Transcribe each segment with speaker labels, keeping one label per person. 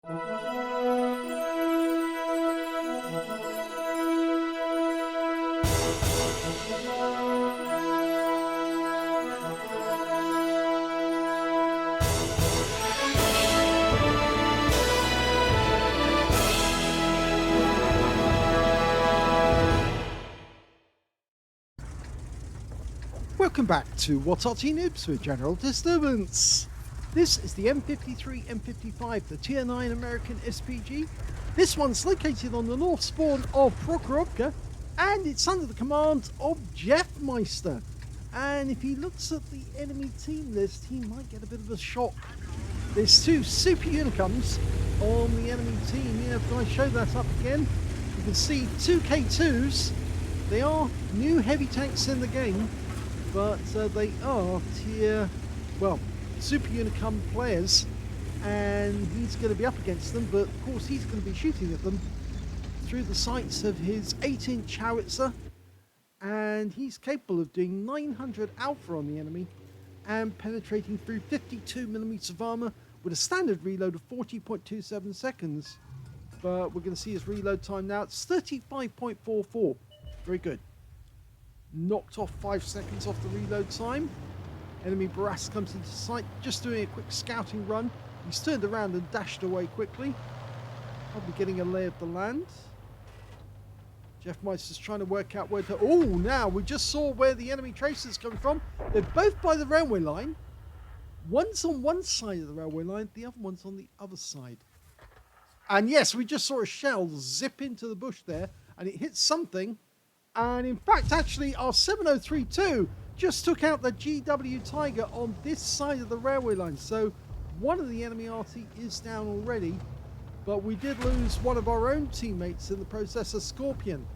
Speaker 1: Welcome back to What's Arty Noobs with General Disturbance. This is the M53 M55, the Tier 9 American SPG. This one's located on the north spawn of Prokhorovka, and it's under the command of Jeffm31ster. And if he looks at the enemy team list, he might get a bit of a shock. There's two super unicums on the enemy team. Yeah, if I show that up again, you can see two K2s. They are new heavy tanks in the game, but they are tier, well, super unicum players, and he's going to be up against them, but of course he's going to be shooting at them through the sights of his 8-inch howitzer, and he's capable of doing 900 alpha on the enemy and penetrating through 52mm of armor with a standard reload of 40.27 seconds. But we're going to see his reload time now. It's 35.44. Very good. Knocked off 5 seconds off the reload time. Enemy Barras comes into sight, just doing a quick scouting run. He's turned around and dashed away quickly, probably getting a lay of the land. Jeffm31ster's trying to work out where to... Oh, now we just saw where the enemy tracers come from. They're both by the railway line. One's on one side of the railway line, the other one's on the other side. And yes, we just saw a shell zip into the bush there, and it hit something. And in fact, actually, our 7032 just took out the GW Tiger on this side of the railway line. So one of the enemy Arty is down already, but we did lose one of our own teammates in the process, a Scorpion.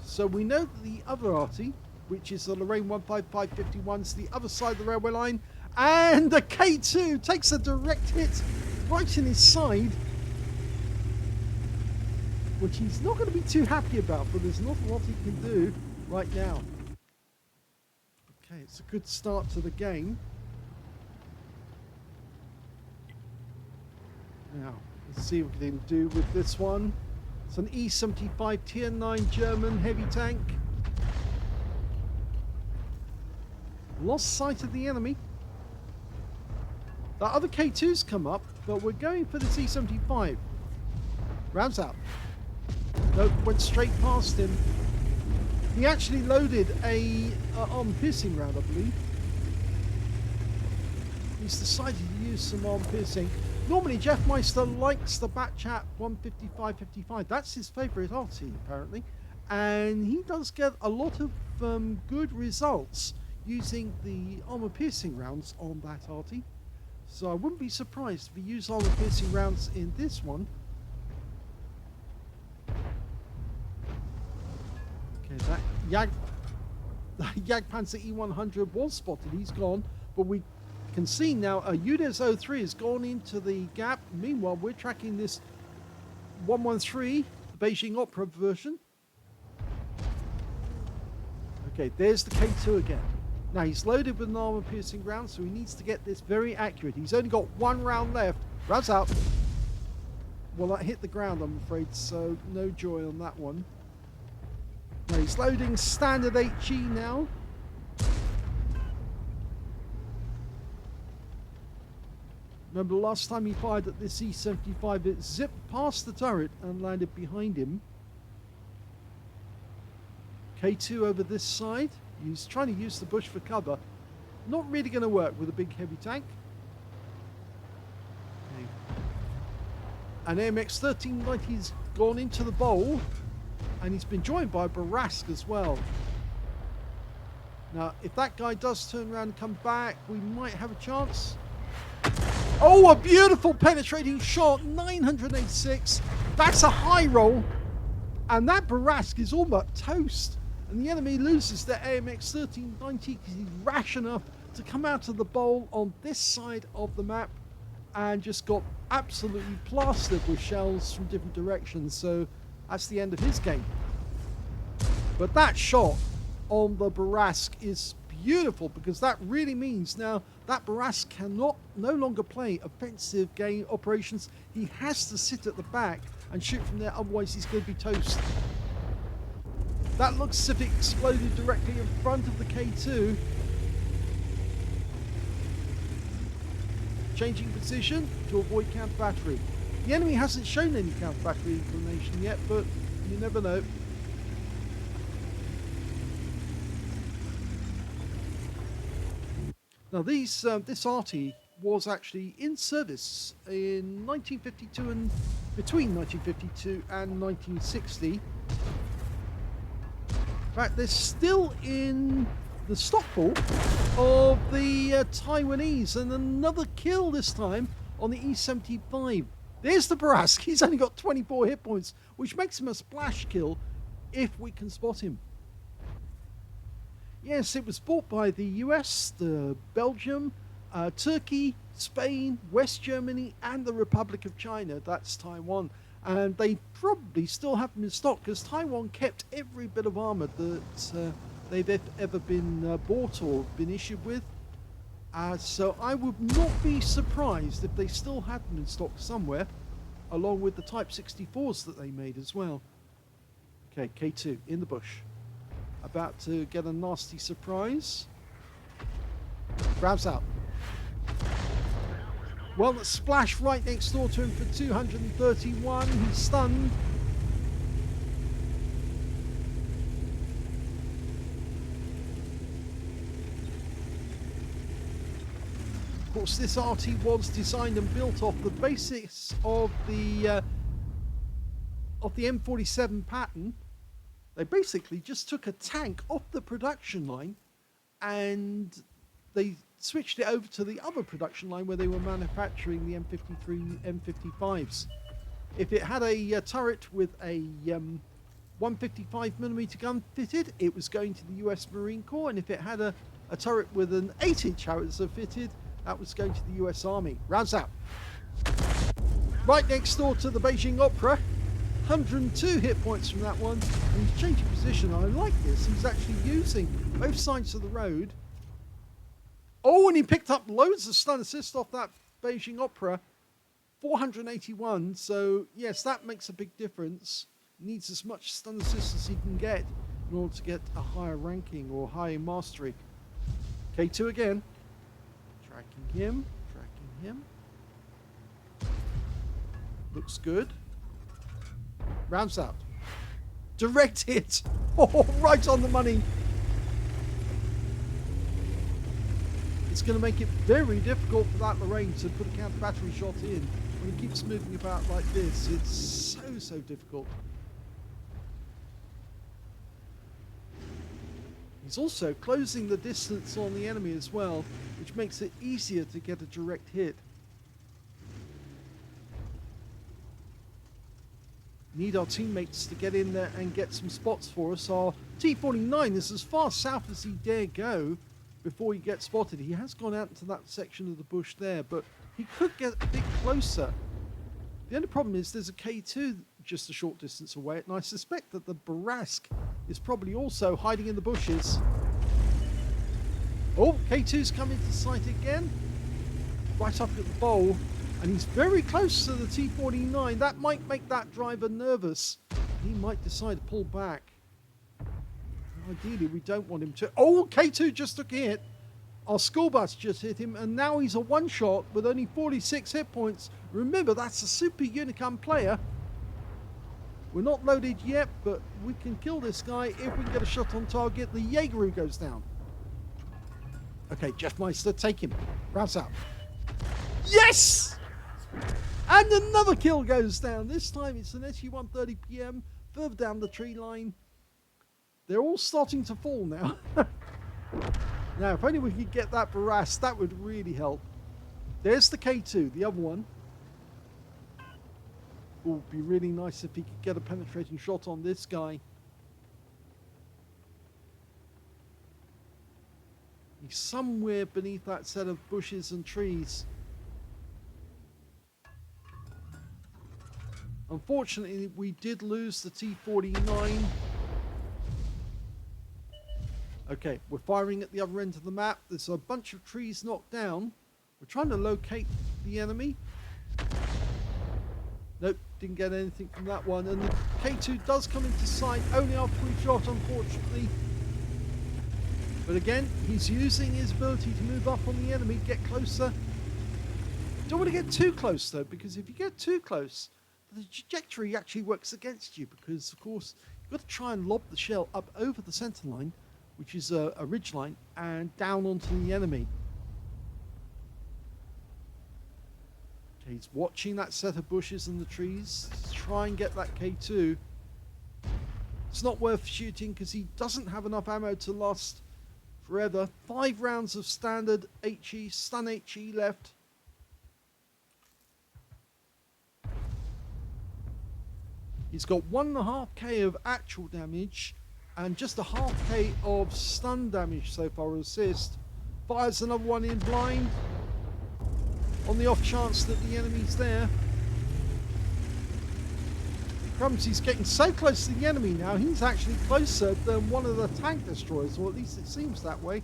Speaker 1: So we know that the other Arty, which is the Lorraine 15551, is the other side of the railway line, and the K2 takes a direct hit right in his side, which he's not going to be too happy about, but there's not a lot he can do right now. Okay, it's a good start to the game. Now, let's see what we can do with this one. It's an E75 Tier 9 German heavy tank. Lost sight of the enemy. The other K2's come up, but we're going for this E75. Rounds out. Nope, went straight past him. He actually loaded a arm-piercing round, I believe. He's decided to use some arm-piercing. Normally, Jeffm31ster likes the Batchat 155-55. That's his favourite Arty, apparently. And he does get a lot of good results using the armor-piercing rounds on that Arty. So I wouldn't be surprised if he used armor-piercing rounds in this one. That Jagdpanzer E100 was spotted, he's gone, but we can see now a UDES 03 has gone into the gap. Meanwhile, we're tracking this 113, the Beijing Opera version. Okay, there's the K2 again. Now he's loaded with an armor-piercing round, so he needs to get this very accurate. He's only got one round left. Rounds out. Well, that hit the ground, I'm afraid, so no joy on that one. Now he's loading standard HE now. Remember the last time he fired at this E75, it zipped past the turret and landed behind him. K2 over this side. He's trying to use the bush for cover. Not really going to work with a big heavy tank. Okay. And AMX1390's gone into the bowl. And he's been joined by Barask as well. Now, if that guy does turn around and come back, we might have a chance. Oh, a beautiful penetrating shot, 986. That's a high roll. And that Barask is almost toast. And the enemy loses their AMX 1390 because he's rash enough to come out of the bowl on this side of the map and just got absolutely plastered with shells from different directions. So that's the end of his game. But that shot on the Barask is beautiful because that really means now That Barras cannot no longer play offensive game operations. He has to sit at the back and shoot from there, otherwise he's going to be toast. That looks as if it exploded directly in front of the K2. Changing position to avoid counter battery. The enemy hasn't shown any counter battery inclination yet, but you never know. Now this Arty was actually in service in 1952 and between 1952 and 1960. In fact, they're still in the stockpile of the Taiwanese, and another kill this time on the E75. There's the Barask. He's only got 24 hit points, which makes him a splash kill if we can spot him. Yes, it was bought by the US, the Belgium, Turkey, Spain, West Germany, and the Republic of China. That's Taiwan. And they probably still have them in stock because Taiwan kept every bit of armor that they've ever been bought or been issued with. So I would not be surprised if they still had them in stock somewhere, along with the Type 64s that they made as well. Okay, K2 in the bush. About to get a nasty surprise. Grabs out. Well, the splash right next door to him for 231. He's stunned. Of course, this Arty was designed and built off the basis of the M47 pattern. They basically just took a tank off the production line and they switched it over to the other production line where they were manufacturing the M53, M55s. If it had a turret with a 155mm gun fitted, it was going to the US Marine Corps, and if it had a turret with an 8-inch howitzer fitted, that was going to the US Army. Rounds out. Right next door to the Beijing Opera. 102 hit points from that one. And he's changing position. I like this. He's actually using both sides of the road. Oh, and he picked up loads of stun assist off that Beijing Opera. 481. So, yes, that makes a big difference. Needs as much stun assist as he can get in order to get a higher ranking or higher mastery. K2 again. Tracking him. Looks good. Rounds out. Direct hit. Oh, right on the money. It's going to make it very difficult for that Lorraine to put a counter battery shot in. When he keeps moving about like this, it's so difficult. He's also closing the distance on the enemy as well, which makes it easier to get a direct hit. Need our teammates to get in there and get some spots for us. Our T49 is as far south as he dare go before he gets spotted. He has gone out into that section of the bush there, but he could get a bit closer. The only problem is there's a K2 just a short distance away, and I suspect that the Barask is probably also hiding in the bushes. Oh, K2's coming to sight again. Right up at the bowl. And he's very close to the T49. That might make that driver nervous. He might decide to pull back. Ideally, we don't want him to. Oh, K2 just took a hit. Our school bus just hit him, and now he's a one-shot with only 46 hit points. Remember, that's a super Unicum player. We're not loaded yet, but we can kill this guy if we can get a shot on target. The Jaegeru goes down. Okay, Jeffm31ster, take him. Rounds out. Yes! And another kill goes down. This time it's an SU-130 PM further down the tree line. They're all starting to fall now. Now, if only we could get that Barras, that would really help. There's the K2, the other one. It would be really nice if he could get a penetrating shot on this guy. He's somewhere beneath that set of bushes and trees. Unfortunately, we did lose the T49. Okay, we're firing at the other end of the map. There's a bunch of trees knocked down. We're trying to locate the enemy. Nope, didn't get anything from that one. And the K2 does come into sight only after we shot, unfortunately. But again, he's using his ability to move up on the enemy, get closer. Don't want to get too close though, because if you get too close, the trajectory actually works against you, because of course you've got to try and lob the shell up over the center line, which is a ridge line, and down onto the enemy. Okay, he's watching that set of bushes and the trees to try and get that K2. It's not worth shooting because he doesn't have enough ammo to last forever. 5 rounds of standard HE, stun HE left. He's got 1.5k of actual damage and just a 0.5k of stun damage so far, assist. Fires another one in blind on the off chance that the enemy's there. Crumbs, he's getting so close to the enemy now, he's actually closer than one of the tank destroyers, or at least it seems that way.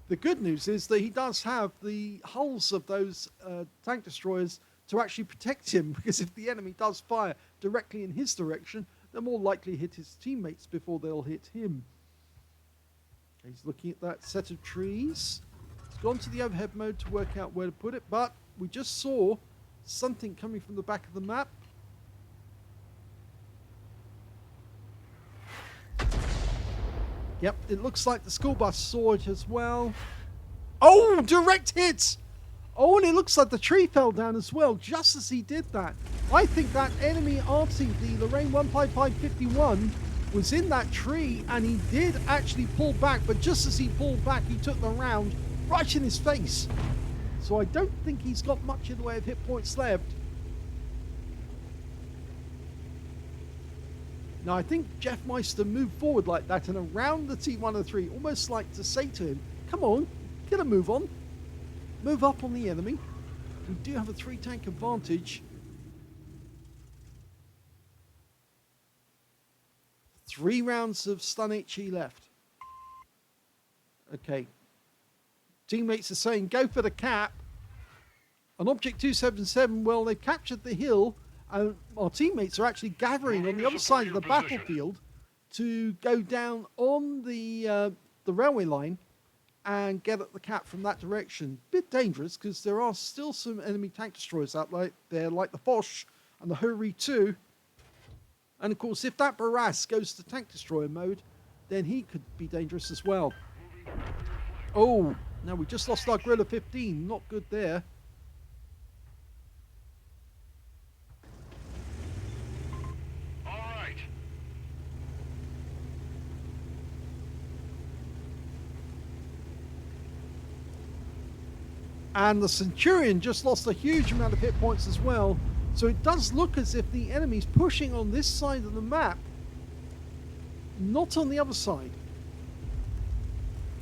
Speaker 1: The good news is that he does have the hulls of those tank destroyers to actually protect him, because if the enemy does fire directly in his direction, they're more likely to hit his teammates before they'll hit him. Okay, he's looking at that set of trees. He's gone to the overhead mode to work out where to put it, but we just saw something coming from the back of the map. Yep, it looks like the school bus saw it as well. Oh, direct hits! Oh, and it looks like the tree fell down as well, just as he did that. I think that enemy Arty, the Lorraine 15551, was in that tree, and he did actually pull back, but just as he pulled back, he took the round right in his face. So I don't think he's got much in the way of hit points left. Now, I think Jeffm31ster moved forward like that and around the T103, almost like to say to him, come on, get a move on. Move up on the enemy. We do have a 3-tank advantage. 3 rounds of stun HE left. Okay. Teammates are saying, go for the cap. On Object 277, well, they captured the hill. Our teammates are actually gathering on the other side of the battlefield to go down on the railway line and get at the cap from that direction. Bit dangerous because there are still some enemy tank destroyers out there, like the Foch and the Hurry 2. And of course, if that Barras goes to tank destroyer mode, then he could be dangerous as well. Oh, now we just lost our Gorilla 15. Not good there. And the Centurion just lost a huge amount of hit points as well. So it does look as if the enemy's pushing on this side of the map, not on the other side.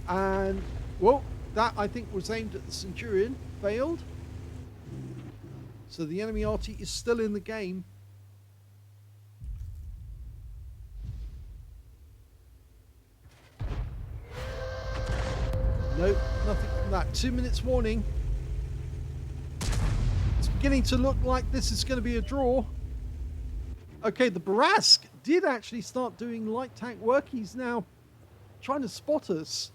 Speaker 1: And, well, that I think was aimed at the Centurion. Failed. So the enemy Arty is still in the game. Nope, nothing from that. 2 minutes warning. Beginning to look like this is going to be a draw. Okay, the Barask did actually start doing light tank work. He's now trying to spot us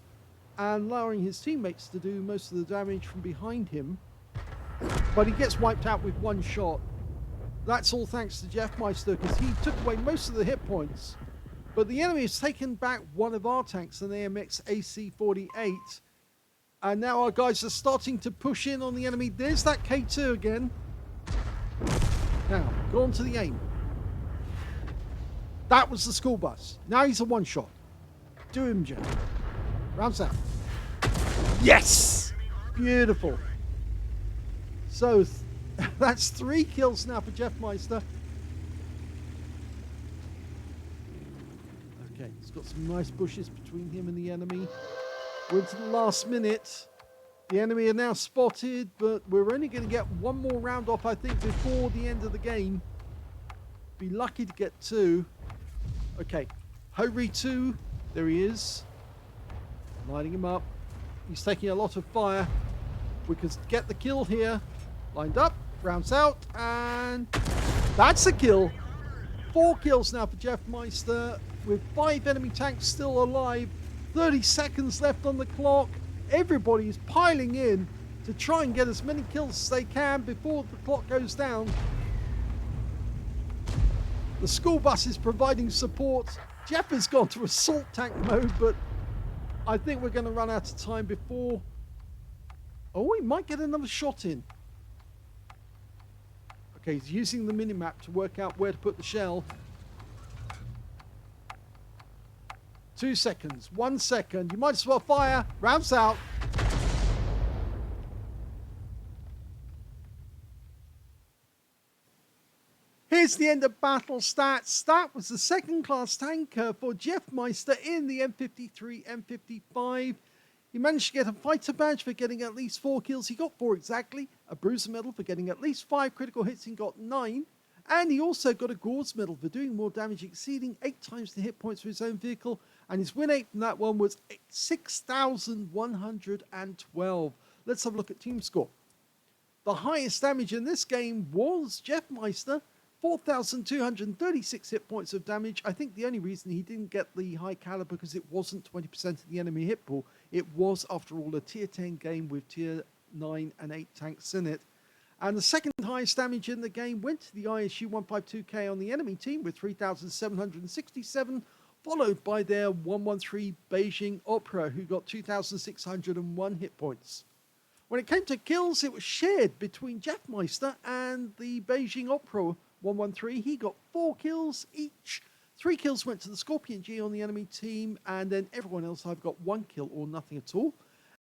Speaker 1: and allowing his teammates to do most of the damage from behind him. But he gets wiped out with 1 shot. That's all thanks to Jeffm31ster, because he took away most of the hit points. But the enemy has taken back one of our tanks, an AMX AC-48. And now our guys are starting to push in on the enemy. There's that K2 again. Now, go on to the aim. That was the school bus. Now he's a 1-shot. Do him, Jeff. Rounds out. Yes! Beautiful. So, that's 3 kills now for Jeffm31ster. Okay, he's got some nice bushes between him and the enemy. We're into the last minute. The enemy are now spotted, but we're only going to get 1 more round off, I think, before the end of the game. Be lucky to get 2. Okay, Hori 2, there he is. Lining him up. He's taking a lot of fire. We could get the kill here. Lined up, rounds out, and that's a kill. 4 kills now for Jeffm31ster, with 5 enemy tanks still alive. 30 seconds left on the clock. Everybody is piling in to try and get as many kills as they can before the clock goes down. The school bus is providing support. Jeff has gone to assault tank mode, but I think we're going to run out of time before... Oh, we might get another shot in. Okay, he's using the minimap to work out where to put the shell. 2 seconds, 1 second. You might as well fire. Rounds out. Here's the end of battle stats. That was the second class tanker for Jeffm31ster in the M53, M55. He managed to get a fighter badge for getting at least 4 kills. He got 4 exactly. A bruiser medal for getting at least 5 critical hits and got 9. And he also got a Gauze medal for doing more damage, exceeding 8 times the hit points for his own vehicle. And his win rate from that one was 6,112. Let's have a look at team score. The highest damage in this game was Jeffm31ster. 4,236 hit points of damage. I think the only reason he didn't get the high caliber because it wasn't 20% of the enemy hit pool. It was, after all, a tier 10 game with tier 9 and 8 tanks in it. And the second highest damage in the game went to the ISU 152K on the enemy team with 3,767, followed by their 113 Beijing Opera, who got 2,601 hit points. When it came to kills, it was shared between Jeffm31ster and the Beijing Opera 113. He got 4 kills each. 3 kills went to the Scorpion G on the enemy team, and then everyone else I've got 1 kill or nothing at all.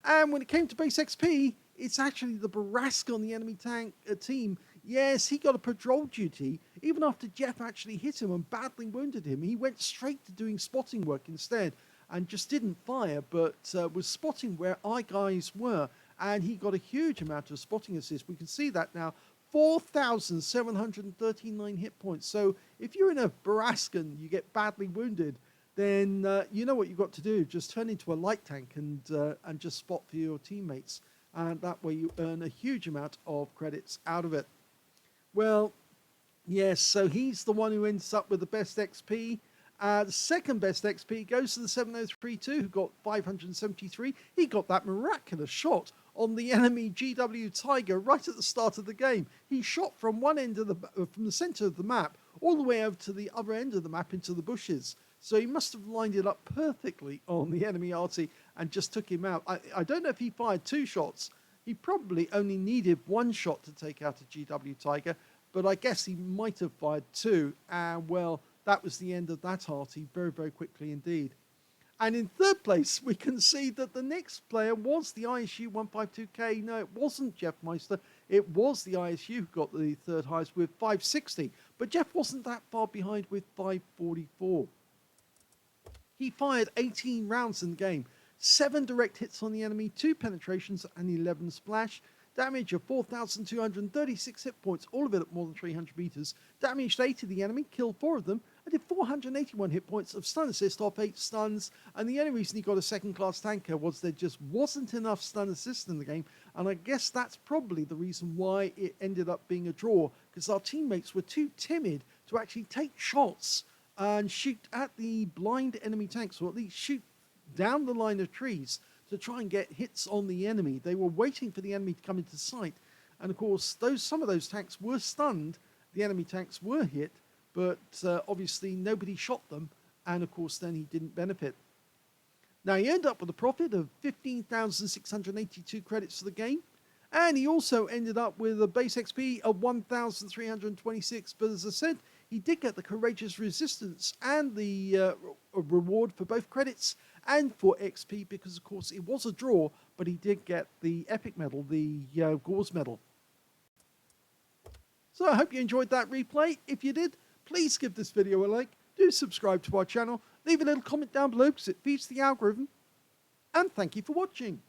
Speaker 1: And when it came to base XP, it's actually the Baraska on the enemy tank team. Yes, he got a patrol duty. Even after Jeff actually hit him and badly wounded him, he went straight to doing spotting work instead and just didn't fire, but was spotting where our guys were. And he got a huge amount of spotting assist. We can see that now. 4,739 hit points. So if you're in a Baraska and you get badly wounded, then you know what you've got to do. Just turn into a light tank and just spot for your teammates. And that way you earn a huge amount of credits out of it. Well, yes, so he's the one who ends up with the best XP. The second best XP goes to the 7032, who got 573. He got that miraculous shot on the enemy GW Tiger right at the start of the game. He shot from one end of from the center of the map all the way over to the other end of the map into the bushes. So he must have lined it up perfectly on the enemy Arty and just took him out. I don't know if he fired 2 shots. He probably only needed 1 shot to take out a GW Tiger, but I guess he might have fired 2. And well, that was the end of that Arty very, very quickly indeed. And in third place, we can see that the next player was the ISU 152K. No, it wasn't Jeffm31ster. It was the ISU who got the third highest with 560. But Jeff wasn't that far behind with 544. He fired 18 rounds in the game. 7 direct hits on the enemy, 2 penetrations and 11 splash. Damage of 4,236 hit points, all of it at more than 300 meters. Damaged 8 of the enemy, killed 4 of them, and did 481 hit points of stun assist off 8 stuns. And the only reason he got a second class tanker was there just wasn't enough stun assist in the game. And I guess that's probably the reason why it ended up being a draw, because our teammates were too timid to actually take shots and shoot at the blind enemy tanks, or at least shoot down the line of trees to try and get hits on the enemy. They were waiting for the enemy to come into sight. And of course, some of those tanks were stunned. The enemy tanks were hit, but obviously nobody shot them. And of course, then he didn't benefit. Now, he ended up with a profit of 15,682 credits for the game. And he also ended up with a base XP of 1,326. But as I said, he did get the Courageous Resistance and the reward for both credits and for XP, because of course it was a draw, but he did get the Epic medal, the Gauze medal. So I hope you enjoyed that replay. If you did, please give this video a like, do subscribe to our channel, leave a little comment down below because it feeds the algorithm, and thank you for watching.